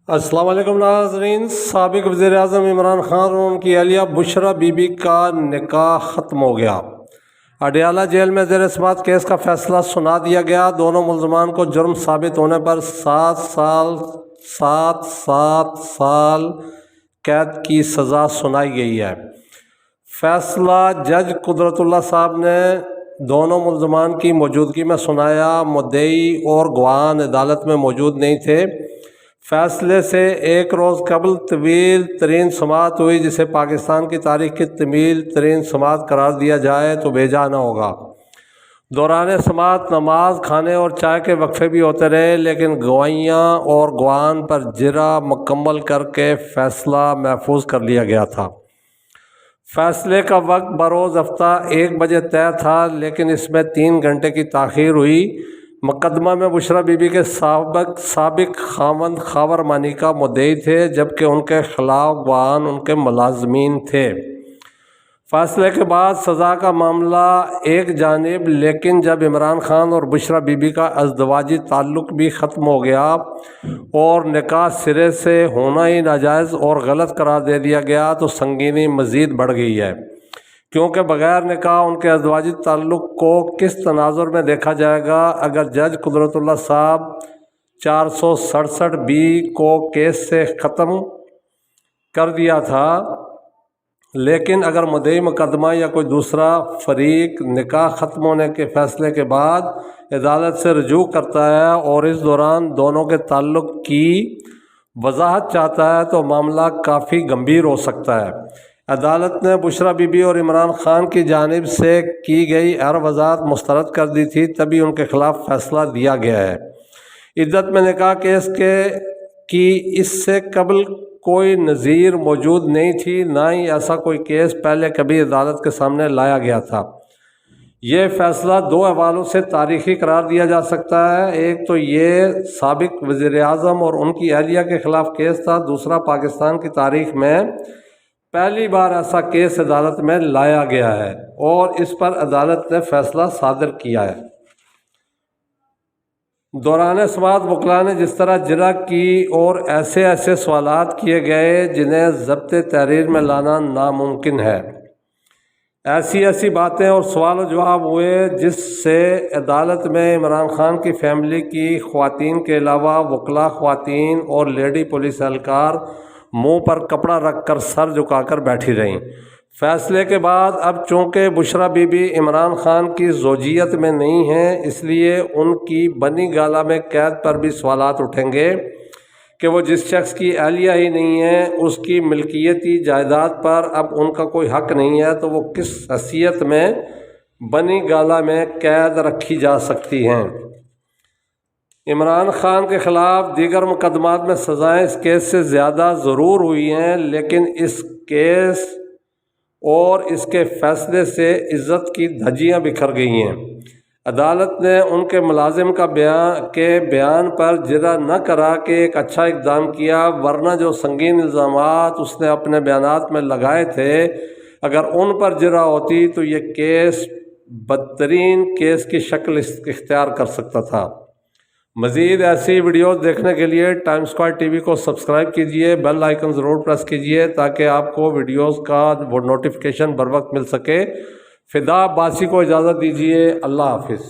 السلام علیکم ناظرین۔ سابق وزیر اعظم عمران خان اور ان کی اہلیہ بشرا بی بی کا نکاح ختم ہو گیا۔ اڈیالہ جیل میں زیر سماعت کیس کا فیصلہ سنا دیا گیا۔ دونوں ملزمان کو جرم ثابت ہونے پر 7 سال قید کی سزا سنائی گئی ہے۔ فیصلہ جج قدرت اللہ صاحب نے دونوں ملزمان کی موجودگی میں سنایا۔ مدعی اور گواہان عدالت میں موجود نہیں تھے۔ فیصلے سے ایک روز قبل طویل ترین سماعت ہوئی، جسے پاکستان کی تاریخ کی طویل ترین سماعت قرار دیا جائے تو بھیجا نہ ہوگا۔ دوران سماعت نماز، کھانے اور چائے کے وقفے بھی ہوتے رہے، لیکن گواہیاں اور گواہان پر جرا مکمل کر کے فیصلہ محفوظ کر لیا گیا تھا۔ فیصلے کا وقت بروز ہفتہ 1 بجے طے تھا، لیکن اس میں 3 گھنٹے کی تاخیر ہوئی۔ مقدمہ میں بشرا بی بی کے سابق خاوند خاور مانیکا مدعی تھے، جبکہ ان کے خلاف گواہان ان کے ملازمین تھے۔ فیصلے کے بعد سزا کا معاملہ ایک جانب، لیکن جب عمران خان اور بشرا بی بی کا ازدواجی تعلق بھی ختم ہو گیا اور نکاح سرے سے ہونا ہی ناجائز اور غلط قرار دے دیا گیا تو سنگینی مزید بڑھ گئی ہے، کیونکہ بغیر نکاح ان کے ازدواجی تعلق کو کس تناظر میں دیکھا جائے گا۔ اگر جج قدرت اللہ صاحب 467 کو کیس سے ختم کر دیا تھا، لیکن اگر مدعی مقدمہ یا کوئی دوسرا فریق نکاح ختم ہونے کے فیصلے کے بعد عدالت سے رجوع کرتا ہے اور اس دوران دونوں کے تعلق کی وضاحت چاہتا ہے تو معاملہ کافی گمبھیر ہو سکتا ہے۔ عدالت نے بشرا بی بی اور عمران خان کی جانب سے کی گئی ہر وضاحت مسترد کر دی تھی، تبھی ان کے خلاف فیصلہ دیا گیا ہے۔ عدت میں نکاح کیس کی اس سے قبل کوئی نظیر موجود نہیں تھی، نہ ہی ایسا کوئی کیس پہلے کبھی عدالت کے سامنے لایا گیا تھا۔ یہ فیصلہ 2 حوالوں سے تاریخی قرار دیا جا سکتا ہے۔ ایک تو یہ سابق وزیر اعظم اور ان کی اہلیہ کے خلاف کیس تھا، دوسرا پاکستان کی تاریخ میں پہلی بار ایسا کیس عدالت میں لایا گیا ہے اور اس پر عدالت نے فیصلہ صادر کیا ہے۔ دوران سماعت وکلاء نے جس طرح جرح کی اور ایسے سوالات کیے گئے جنہیں ضبط تحریر میں لانا ناممکن ہے، ایسی باتیں اور سوال و جواب ہوئے، جس سے عدالت میں عمران خان کی فیملی کی خواتین کے علاوہ وکلاء خواتین اور لیڈی پولیس اہلکار منہ پر کپڑا رکھ کر سر جھکا کر بیٹھی رہیں۔ فیصلے کے بعد اب چونکہ بشرا بی بی عمران خان کی زوجیت میں نہیں ہیں، اس لیے ان کی بنی گالہ میں قید پر بھی سوالات اٹھیں گے کہ وہ جس شخص کی اہلیہ ہی نہیں ہے، اس کی ملکیتی جائیداد پر اب ان کا کوئی حق نہیں ہے، تو وہ کس حیثیت میں بنی گالہ میں قید رکھی جا سکتی ہیں۔ عمران خان کے خلاف دیگر مقدمات میں سزائیں اس کیس سے زیادہ ضرور ہوئی ہیں، لیکن اس کیس اور اس کے فیصلے سے عزت کی دھجیاں بکھر گئی ہیں۔ عدالت نے ان کے ملازم کے بیان پر جرح نہ کرا کہ ایک اچھا اقدام کیا، ورنہ جو سنگین الزامات اس نے اپنے بیانات میں لگائے تھے، اگر ان پر جرح ہوتی تو یہ کیس بدترین کیس کی شکل اختیار کر سکتا تھا۔ مزید ایسی ویڈیوز دیکھنے کے لیے ٹائم اسکوائر ٹی وی کو سبسکرائب کیجیے، بیل آئیکن ضرور پریس کیجیے تاکہ آپ کو ویڈیوز کا وہ نوٹیفیکیشن بر وقت مل سکے۔ فدا عباسی کو اجازت دیجیے۔ اللہ حافظ۔